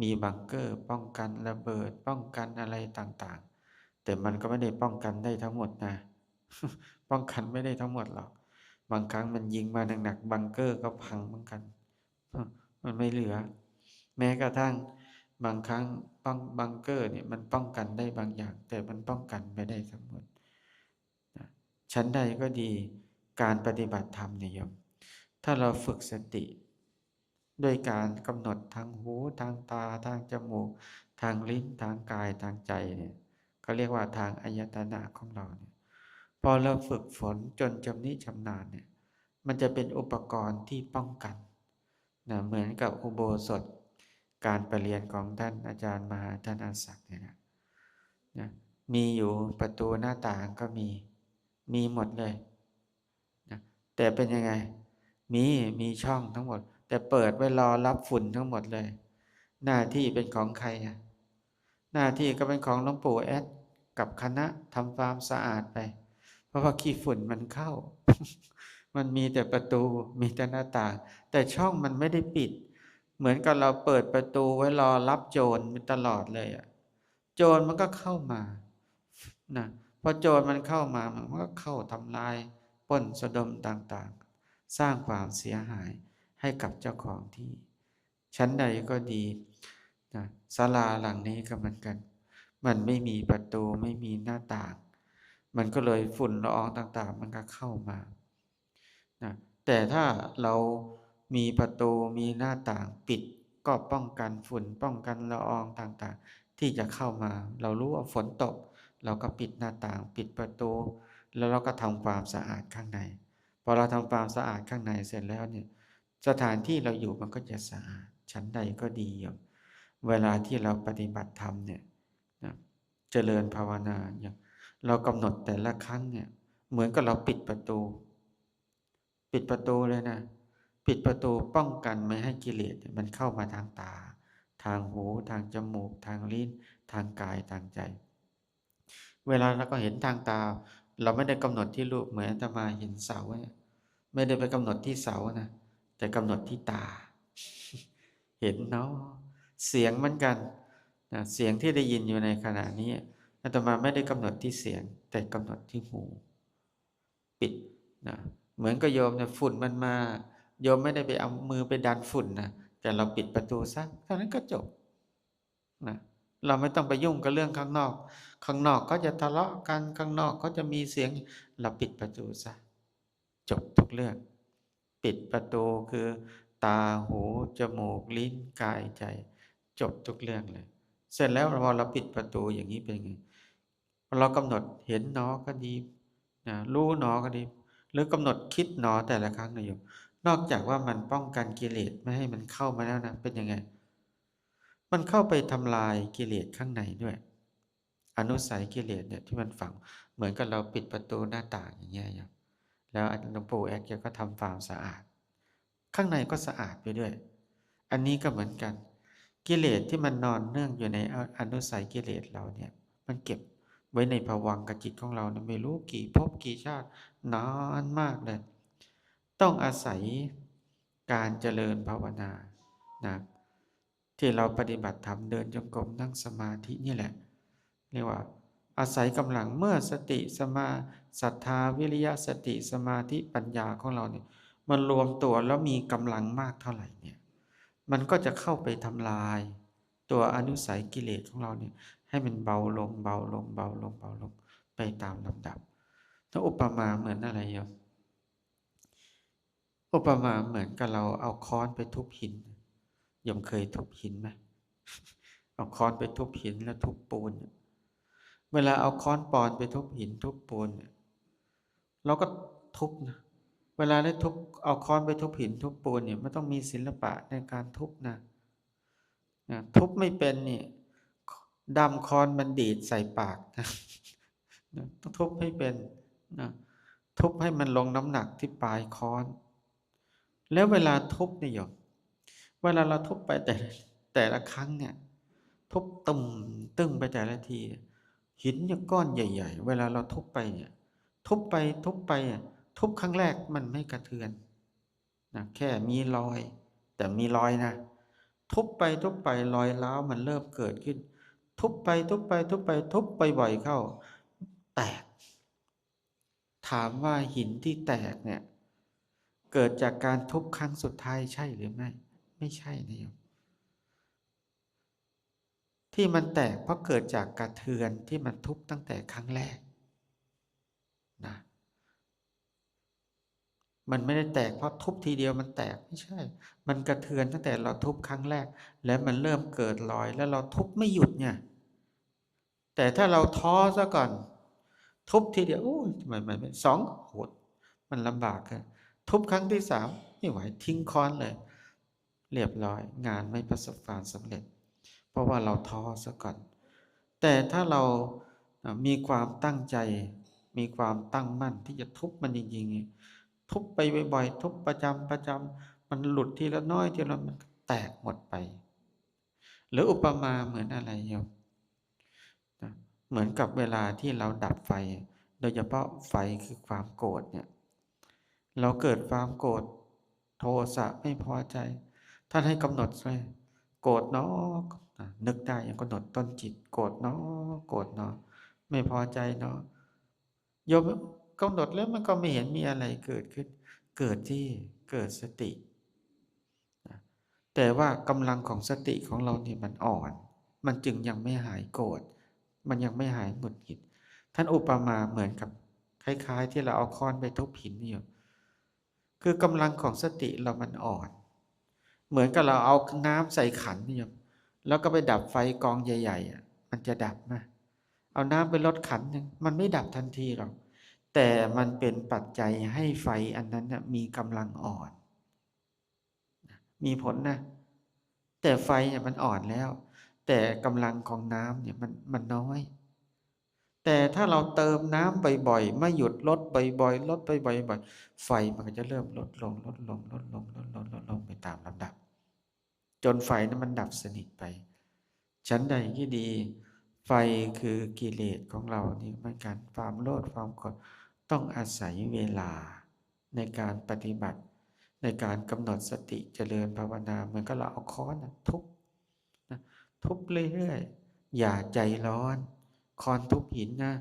มีบังเกอร์ป้องกันระเบิดป้องกันอะไรต่างๆแต่มันก็ไม่ได้ป้องกันได้ทั้งหมดนะป้องกันไม่ได้ทั้งหมดหรอกบางครั้งมันยิงมาหนักๆบังเกอร์ก็พังเหมือนกัน มันไม่เหลือแม้กระทั่งบางครั้งบังเกอร์เนี่ยมันป้องกันได้บางอย่างแต่มันป้องกันไม่ได้ทั้งหมดนะชั้นใดก็ดีการปฏิบัติธรรมเนี่ยโยมถ้าเราฝึกสติด้วยการกำหนดทางหูทางตาทางจมูกทางลิ้นทางกายทางใจเนี่ยก็เรียกว่าทางอายตนะของเราเนี่ยพอเราฝึกฝนจนชำนิชำนาญเนี่ยมันจะเป็นอุปกรณ์ที่ป้องกันนะเหมือนกับอุโบสถการประเรียนของท่านอาจารย์มหาท่านอาศักดิ์เนี่ยนะมีอยู่ประตูหน้าต่างก็มีหมดเลยนะแต่เป็นยังไงมีช่องทั้งหมดแต่เปิดไว้รอรับฝุ่นทั้งหมดเลยหน้าที่เป็นของใครหน้าที่ก็เป็นของหลวงปู่แอดกับคณะทำความสะอาดไปเพราะว่าขี้ฝุ่นมันเข้ามันมีแต่ประตูมีแต่หน้าต่างแต่ช่องมันไม่ได้ปิด เหมือนกับเราเปิดประตูไว้รอรับโจรตลอดเลยอะโจรมันก็เข้ามานะพอโจรมันเข้ามามันก็เข้าทำลายปล้นสะดมต่างๆสร้างความเสียหายให้กับเจ้าของที่ชั้นใดก็ดีนะศาลาหลังนี้ก็เหมือนกันมันไม่มีประตูไม่มีหน้าต่างมันก็เลยฝุ่นละอองต่างๆมันก็เข้ามานะแต่ถ้าเรามีประตูมีหน้าต่างปิดก็ป้องกันฝุ่นป้องกันละอองต่างๆที่จะเข้ามาเรารู้ว่าฝนตกเราก็ปิดหน้าต่างปิดประตูแล้วเราก็ทำความสะอาดข้างในพอเราทำความสะอาดข้างในเสร็จแล้วเนี่ยสถานที่เราอยู่มันก็จะสะอาดชั้นใดก็ดีอย่างเวลาที่เราปฏิบัติธรรมเนี่ยนะเจริญภาวนาอย่างเรากำหนดแต่ละครั้งเนี่ยเหมือนกับเราปิดประตูเลยนะปิดประตูป้องกันไม่ให้กิเลสมันเข้ามาทางตาทางหูทางจมูกทางลิ้นทางกายทางใจเวลาเราก็เห็นทางตาเราไม่ได้กำหนดที่รูปเหมือนอาตมาเห็นเสาเนี่ยไม่ได้ไปกำหนดที่เสานะแต่กำหนดที่ตาเห็นเนาะเสียงเหมือนกันนะเสียงที่ได้ยินอยู่ในขณะนี้อาตมาไม่ได้กำหนดที่เสียงแต่กำหนดที่หูปิดนะเหมือนกับโยมเนี่ยฝุ่นมันมาโยมไม่ได้ไปเอามือไปดันฝุ่นนะแต่เราปิดประตูซะเท่านั้นก็จบนะเราไม่ต้องไปยุ่งกับเรื่องข้างนอกข้างนอกก็จะทะเลาะกันข้างนอกก็จะมีเสียงเราปิดประตูซะจบทุกเรื่องปิดประตูคือตาหูจมูกลิ้นกายใจจบทุกเรื่องเลยเสร็จแล้วพอเราปิดประตูอย่างนี้เป็นไงเรากำหนดเห็นหนอก็ดีนะรู้หนอก็ดีหรือกำหนดคิดหนอแต่ละครั้งนะโยมนอกจากว่ามันป้องกันกิเลสไม่ให้มันเข้ามาแล้วนะเป็นยังไงมันเข้าไปทำลายกิเลสข้างในด้วยอนุสัยกิเลสเนี่ยที่มันฝังเหมือนกับเราปิดประตูหน้าต่างอย่างเงี้ยโยมแล้วหลวงปู่แอกแกก็ทำความสะอาดข้างในก็สะอาดไปด้วยอันนี้ก็เหมือนกันกิเลสที่มันนอนเนื่องอยู่ในอนุสัยกิเลสเราเนี่ยมันเก็บไว้ในภวังค์จิตของเราเนี่ยไม่รู้กี่ภพกี่ชาตินานมากเลยต้องอาศัยการเจริญภาวนานะที่เราปฏิบัติธรรมเดินจงกรมนั่งสมาธินี่แหละเรียกว่าอาศัยกำลังเมื่อสติสมาศรัทธาวิริยะสติสมาธิปัญญาของเราเนี่ยมันรวมตัวแล้วมีกำลังมากเท่าไหร่เนี่ยมันก็จะเข้าไปทำลายตัวอนุสัยกิเลสของเราเนี่ยให้มันเบาลงเบาลงเบาลงเบาลงไปตามลำดับถ้าอุปมาเหมือนอะไรโยมอุปมาเหมือนกับเราเอาค้อนไปทุบหินโยมเคยทุบหินไหมเอาค้อนไปทุบหินแล้วทุบปูนเวลาเอาค้อนปอนไปทุบหินทุบปูนเราก็ทุบนะเวลาได้ทุบเอาค้อนไปทุบหินทุบปูนเนี่ยมันต้องมีศิลปะในการทุบนะทุบไม่เป็นนี่ดำค้อนมันดีดใส่ปากนะต้องทุบให้เป็นนะทุบให้มันลงน้ำหนักที่ปลายค้อนแล้วเวลาทุบเนี่ยโยมเวลาเราทุบไปแต่ละครั้งเนี่ยทุบตึมตึ้งไปแต่ละทีหินเนี่ยก้อนใหญ่ๆเวลาเราทุบไปเนี่ยทุบไปทุบไปทุบครั้งแรกมันไม่กระเทือนนะแค่มีรอยแต่มีรอยนะทุบไปทุบไปรอยร้าวมันเริ่มเกิดขึ้นทุบไปทุบไปทุบไปทุบไปบ่อยเข้าแตกถามว่าหินที่แตกเนี่ยเกิดจากการทุบครั้งสุดท้ายใช่หรือไม่ไม่ใช่นะโยมที่มันแตกเพราะเกิดจากกระเทือนที่มันทุบตั้งแต่ครั้งแรกนะมันไม่ได้แตกเพราะทุบทีเดียวมันแตกไม่ใช่มันกระเทือนตั้งแต่เราทุบครั้งแรกแล้วมันเริ่มเกิดรอยแล้วเราทุบไม่หยุดเนี่ยแต่ถ้าเราท้อซะก่อนทุบทีเดียวโอ้ยมันสองโหดมันลำบากอะทุบครั้งที่สามไม่ไหวทิ้งค้อนเลยเรียบร้อยงานไม่ประสบความสำเร็จเพราะว่าเราท้อซะก่อนแต่ถ้าเรามีความตั้งใจมีความตั้งมั่นที่จะทุบมันจริงๆทุบไปบ่อยๆทุบประจำมันหลุดทีละน้อยทีละมันแตกหมดไปหรืออุปมาเหมือนอะไรโยมเหมือนกับเวลาที่เราดับไฟโดยเฉพาะไฟคือความโกรธเนี่ยเราเกิดความโกรธโทสะไม่พอใจ ท่านให้กำหนดไว้โกรธเนาะนึกได้ยังกำหนดต้นจิตโกรธเนาะโกรธเนาะไม่พอใจเนาะโยมกำหนดแล้วมันก็ไม่เห็นมีอะไรเกิดขึ้นเกิดที่เกิดสตินะแต่ว่ากำลังของสติของเราเนี่ยมันอ่อนมันจึงยังไม่หายโกรธมันยังไม่หายหงุดหงิดท่านอุปมาเหมือนกับคล้ายๆที่เราเอาค้อนไปทุบหินนี่อยู่คือกำลังของสติเรามันอ่อนเหมือนกับเราเอาน้ำใส่ขันนี่อยู่แล้วก็ไปดับไฟกองใหญ่ๆอ่ะมันจะดับไหมเอาน้ำไปลดขันหนึ่งมันไม่ดับทันทีหรอกแต่มันเป็นปัจจัยให้ไฟอันนั้นมีกำลังอ่อนมีผลนะแต่ไฟเนี่ยมันอ่อนแล้วแต่กำลังของน้ำเนี่ยมันน้อยแต่ถ้าเราเติมน้ำบ่อยๆไม่หยุดลดบ่อยๆลดบ่อยๆไฟมันก็จะเริ่มลดลงลดลงลดลงลดลงลดลงไปตามลำดับจนไฟนั้นมันดับสนิทไปชั้นใดที่ดีไฟคือกิเลสของเรานี่เหมือนกันความโลภความโกรธต้องอาศัยเวลาในการปฏิบัติในการกำหนดสติเจริญภาวนาเหมือนกับเราเอาค้อนทุบนะทุบเรื่อยๆอย่าใจร้อนค้อนทุบหินนะ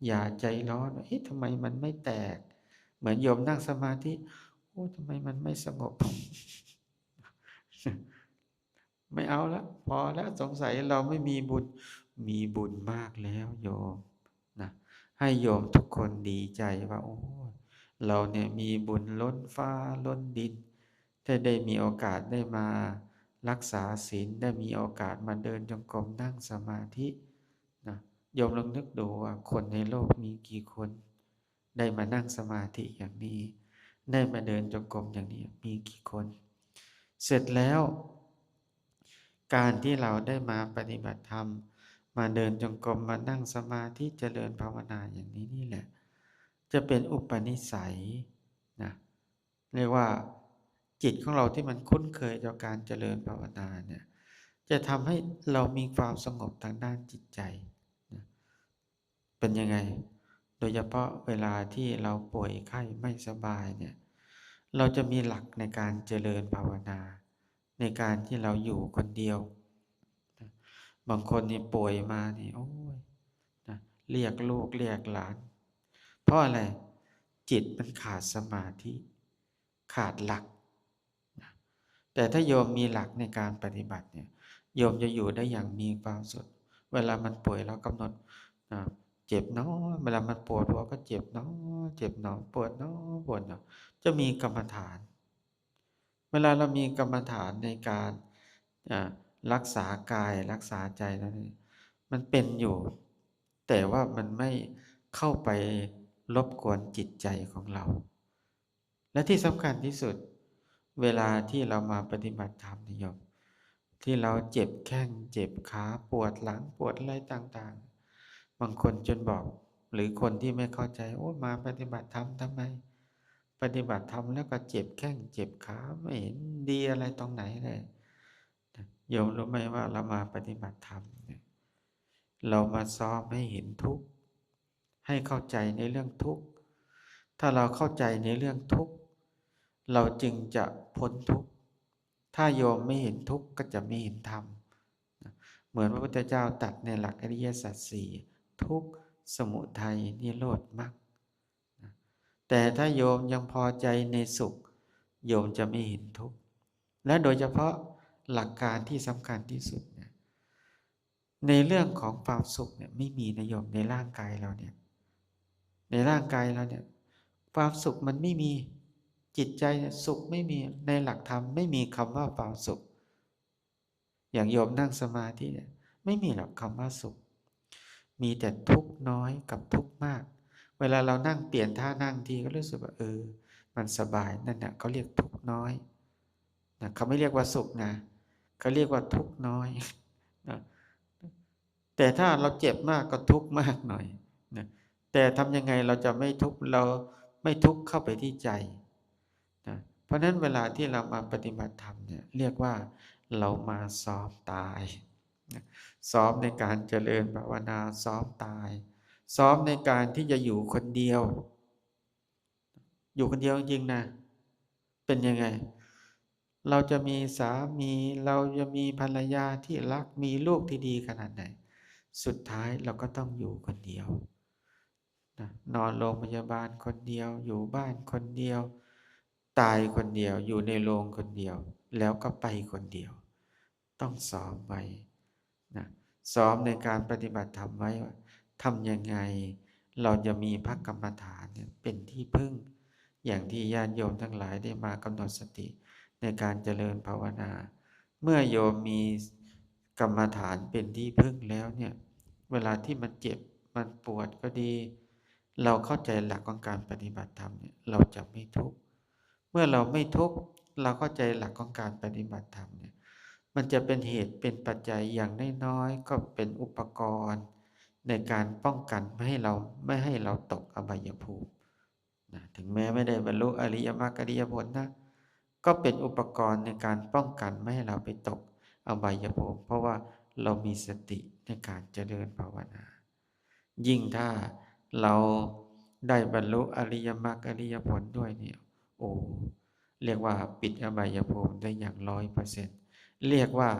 อย่าใจร้อนเอ๊ะทำไมมันไม่แตกเหมือนโยมนั่งสมาธิโอ้ทำไมมันไม่สงบ ไม่เอาละพอแล้วสงสัยเราไม่มีบุญมีบุญมากแล้วโยมนะให้โยมทุกคนดีใจว่าโอ้เราเนี่ยมีบุญล้นฟ้าล้นดินที่ได้มีโอกาสได้มารักษาศีลได้มีโอกาสมาเดินจงกรมนั่งสมาธินะโยมลองนึกดูว่าคนในโลกมีกี่คนได้มานั่งสมาธิอย่างนี้ได้มาเดินจงกรมอย่างนี้มีกี่คนเสร็จแล้วการที่เราได้มาปฏิบัติธรรมมาเดินจงกรมมานั่งสมาธิเจริญภาวนาอย่างนี้นี่แหละจะเป็นอุปนิสัยนะเรียกว่าจิตของเราที่มันคุ้นเคยต่อการเจริญภาวนาเนี่ยจะทำให้เรามีความสงบทางด้านจิตใจนะเป็นยังไงโดยเฉพาะเวลาที่เราป่วยไข้ไม่สบายเนี่ยเราจะมีหลักในการเจริญภาวนาในการที่เราอยู่คนเดียวบางคนนี่ป่วยมานี่โอ้ยนะเรียกลูกเรียกหลานเพราะอะไรจิตมันขาดสมาธิขาดหลักนะแต่ถ้าโยมมีหลักในการปฏิบัติเนี่ยโยมจะอยู่ได้อย่างมีความสุขเวลามันป่วยเรากำหนดนะเจ็บเนาะเวลามันปวดหัวก็เจ็บเนาะเจ็บเนาะปวดเนาะปวดเนาะจะมีกรรมฐานเวลาเรามีกรรมฐานในการอ่ารักษากายรักษาใจแล้วนี่มันเป็นอยู่แต่ว่ามันไม่เข้าไปรบกวนจิตใจของเราและที่สำคัญที่สุดเวลาที่เรามาปฏิบัติธรรมนิยมที่เราเจ็บแข้งเจ็บขาปวดหลังปวดอะไรต่างๆบางคนจนบอกหรือคนที่ไม่เข้าใจโอ้มาปฏิบัติธรรมทำไมปฏิบัติธรรมแล้วก็เจ็บแข้งเจ็บขาไม่เห็นดีอะไรตรงไหนเลยโยมรู้ไหมว่าเรามาปฏิบัติธรรมเนี่ยเรามาซ้อมให้เห็นทุกข์ให้เข้าใจในเรื่องทุกข์ถ้าเราเข้าใจในเรื่องทุกข์เราจึงจะพ้นทุกข์ถ้าโยมไม่เห็นทุกข์ก็จะไม่เห็นธรรมเหมือนพระพุทธเจ้าตรัสในหลักอริยสัจสี่ทุกข์สมุทัยนิโรธมรรคแต่ถ้าโยมยังพอใจในสุขโยมจะไม่เห็นทุกข์และโดยเฉพาะหลักการที่สำคัญที่สุดเนี่ยในเรื่องของความสุขเนี่ยไม่มีนะโยมในร่างกายเราเนี่ยในร่างกายเราเนี่ยความสุขมันไม่มีจิตใจสุขไม่มีในหลักธรรมไม่มีคำว่าความสุขอย่างโยมนั่งสมาธิเนี่ยไม่มีหรอกคำว่าสุขมีแต่ทุกข์น้อยกับทุกข์มากเวลาเรานั่งเปลี่ยนท่านั่งทีก็รู้สึกว่ามันสบายนั่นน่ะเขาเรียกทุกข์น้อยนะเขาไม่เรียกว่าสุขนะเขาเรียกว่าทุกข์น้อยนะแต่ถ้าเราเจ็บมากก็ทุกข์มากหน่อยนะแต่ทำยังไงเราจะไม่ทุกข์เราไม่ทุกข์เข้าไปที่ใจนะเพราะนั้นเวลาที่เรามาปฏิบัติธรรมเนี่ยเรียกว่าเรามาซ้อมตายนะซ้อมในการเจริญภาวนาซ้อมตายซ้อมในการที่จะอยู่คนเดียวอยู่คนเดียวจริงๆนะเป็นยังไง เราจะมีสามีเราจะมีภรรยาที่รักมีลูกที่ดีขนาดไหนสุดท้ายเราก็ต้องอยู่คนเดียวนะนอนโรงพยาบาลคนเดียวอยู่บ้านคนเดียวตายคนเดียวอยู่ในโรงคนเดียวแล้วก็ไปคนเดียวต้องซ้อมไว้นะซ้อมในการปฏิบัติธรรมไว้ว่าทำยังไงเราจะมีพระกรรมฐานเนี่ยเป็นที่พึ่งอย่างที่ญาติโยมทั้งหลายได้มากำหนดสติในการเจริญภาวนาเมื่อโยมมีกรรมฐานเป็นที่พึ่งแล้วเนี่ยเวลาที่มันเจ็บมันปวดก็ดีเราเข้าใจหลักของการปฏิบัติธรรมเนี่ยเราจะไม่ทุกข์เมื่อเราไม่ทุกข์เราเข้าใจหลักของการปฏิบัติธรรมเนี่ยมันจะเป็นเหตุเป็นปัจจัยอย่างน้อยๆก็เป็นอุปกรณ์ในการป้องกันไม่ให้เราตกอบายภูมินะถึงแม้ไม่ได้บรรลุอริยมรรคอริยผลนะก็เป็นอุปกรณ์ในการป้องกันไม่ให้เราไปตกอบายภูมิเพราะว่าเรามีสติในการเจริญภาวนายิ่งถ้าเราได้บรรลุอริยมรรคอริยผลด้วยเนี่ยโอ้เรียกว่าปิดอบายภูมิได้อย่าง100%เรียกว่า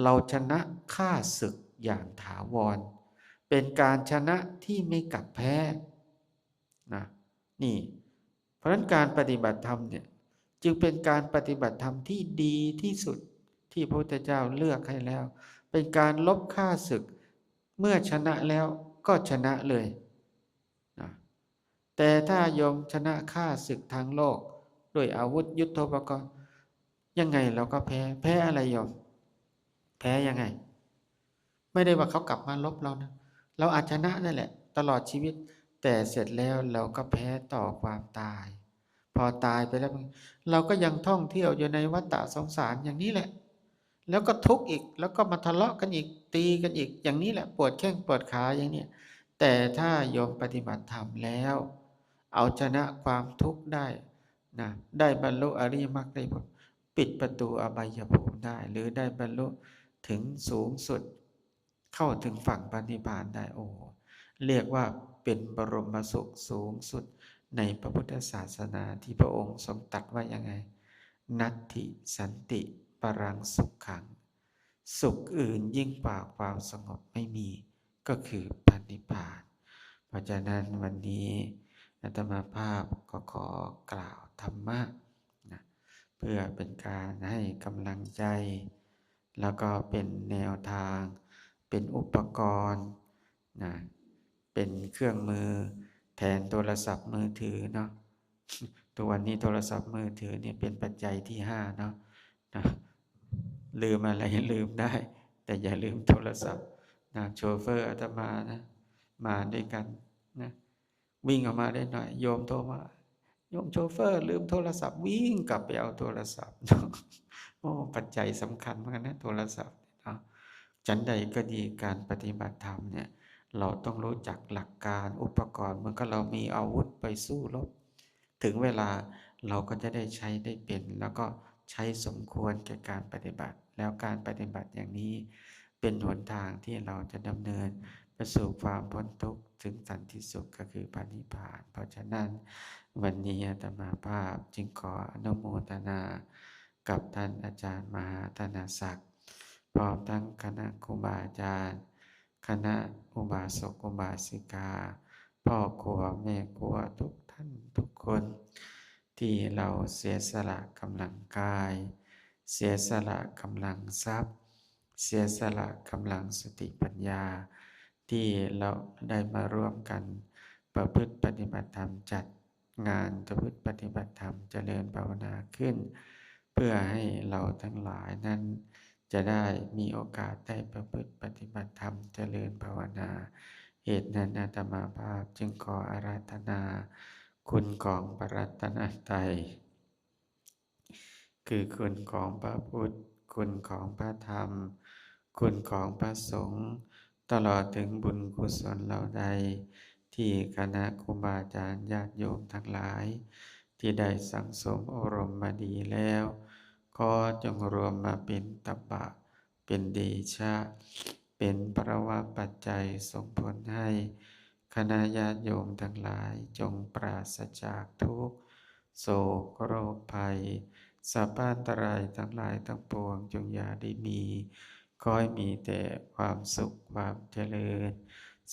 เราชนะข้าศึกอย่างถาวรเป็นการชนะที่ไม่กลับแพ้นะนี่เพราะฉะนั้นการปฏิบัติธรรมเนี่ยจึงเป็นการปฏิบัติธรรมที่ดีที่สุดที่พระพุทธเจ้าเลือกให้แล้วเป็นการลบข้าศึกเมื่อชนะแล้วก็ชนะเลยนะแต่ถ้าโยมชนะข้าศึกทางโลกด้วยอาวุธยุทโธปกรณ์ยังไงเราก็แพ้อะไรโยมแพ้ยังไงไม่ได้ว่าเขากลับมาลบเรานะเราอาจชนะนั่นแหละตลอดชีวิตแต่เสร็จแล้วเราก็แพ้ต่อความตายพอตายไปแล้วเราก็ยังท่องเที่ยวอยู่ในวัฏฏะสงสารอย่างนี้แหละแล้วก็ทุกข์อีกแล้วก็มาทะเลาะกันอีกตีกันอีกอย่างนี้แหละปวดแข้งปวดขาอย่างนี้แต่ถ้าโยมปฏิบัติธรรมแล้วเอาชนะความทุกข์ได้นะได้บรรลุอริยมรรคได้ผลปิดประตูอบายภูมิได้หรือได้บรรลุถึงสูงสุดเข้าถึงฝั่งพระนิพพานได้โอ้เรียกว่าเป็นบรมสุขสูงสุดในพระพุทธศาสนาที่พระองค์ทรงตรัสว่ายังไงนัตถิสันติปรังสุขขังสุขอื่นยิ่งกว่าความสงบไม่มีก็คือพระนิพพานเพราะฉะนั้นวันนี้อาตมาภาพก็ขอกล่าวธรรมะนะเพื่อเป็นการให้กำลังใจแล้วก็เป็นแนวทางเป็นอุปกรณ์นะเป็นเครื่องมือแทนโทรศัพท์มือถือเนาะตัววันนี้โทรศัพท์มือถือเนี่ยเป็นปัจจัยที่5เนาะนะลืมอะไรลืมได้แต่อย่าลืมโทรศัพท์นะโชเฟอร์อาตมานะมาด้วยกันนะวิ่งออกมาได้หน่อยโยมโทรมาโยมโชเฟอร์ลืมโทรศัพท์วิ่งกลับไปเอาโทรศัพท์โอ้ปัจจัยสำคัญเหมือนกันนะโทรศัพท์เนาะฉันใดก็ดีการปฏิบัติธรรมเนี่ยเราต้องรู้จักหลักการอุปกรณ์เหมือนกับเรามีอาวุธไปสู้รบถึงเวลาเราก็จะได้ใช้ได้เป็นแล้วก็ใช้สมควรแก่การปฏิบัติแล้วการปฏิบัติอย่างนี้เป็นหนทางที่เราจะดำเนินไปสู่ความพ้นทุกข์ถึงสันติสุขก็คือพระนิพพานเพราะฉะนั้นวันนี้อาตมาภาพจึงขออนุโมทนากับท่านอาจารย์มหาธนศักดิ์พร้อมทั้งคณะครูบาอาจารย์คณะอุบาสกอุบาสิกาพ่อครัวแม่ครัวทุกท่านทุกคนที่เราเสียสละกำลังกายเสียสละกำลังทรัพย์เสียสละกำลังสติปัญญาที่เราได้มาร่วมกันประพฤติปฏิบัติธรรมจัดงานประพฤติปฏิบัติธรรมเจริญภาวนาขึ้นเพื่อให้เราทั้งหลายนั้นจะได้มีโอกาสได้ประพฤติปฏิบัติธรรมเจริญภาวนาเหตุนั้นอาตมาภาพจึงขออาราธนาคุณของพระรัตนตรัยคือคุณของพระพุทธคุณของพระธรรมคุณของพระสงฆ์ตลอดถึงบุญกุศลเหล่าใดที่คณะครูบาอาจารย์ญาติโยมทั้งหลายที่ได้สั่งสมอบรมมาดีแล้วขอจงรวมมาเป็นตบะเป็นเดชะเป็นประวะปัจจัยส่งผลให้คณะญาติโยมทั้งหลายจงปราศจากทุกข์โศกโรคภัย สัพพอันตรายทั้งหลายทั้งปวงจงอย่าได้มีขอให้มีแต่ความสุขความเจริญ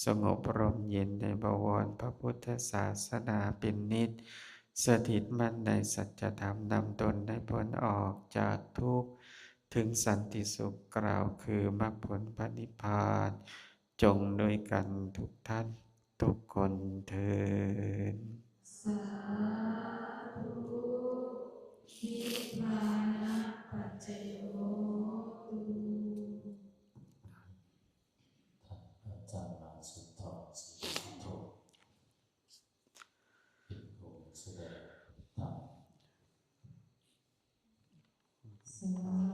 สงบร่มเย็นในบวรพระพุทธศาสนาเป็นนิจสถิตมั่นในสัจธรรมนำตนให้พ้นออกจากทุกข์ถึงสันติสุขกล่าวคือมรรคผลพระนิพพานจงด้วยกันทุกท่านทุกคนเทอญสาธุนิพพานะปัจจโยตุ อาจารย์มาสุดทอดสีสุดโทเป็นองค์แสดงธรรม สา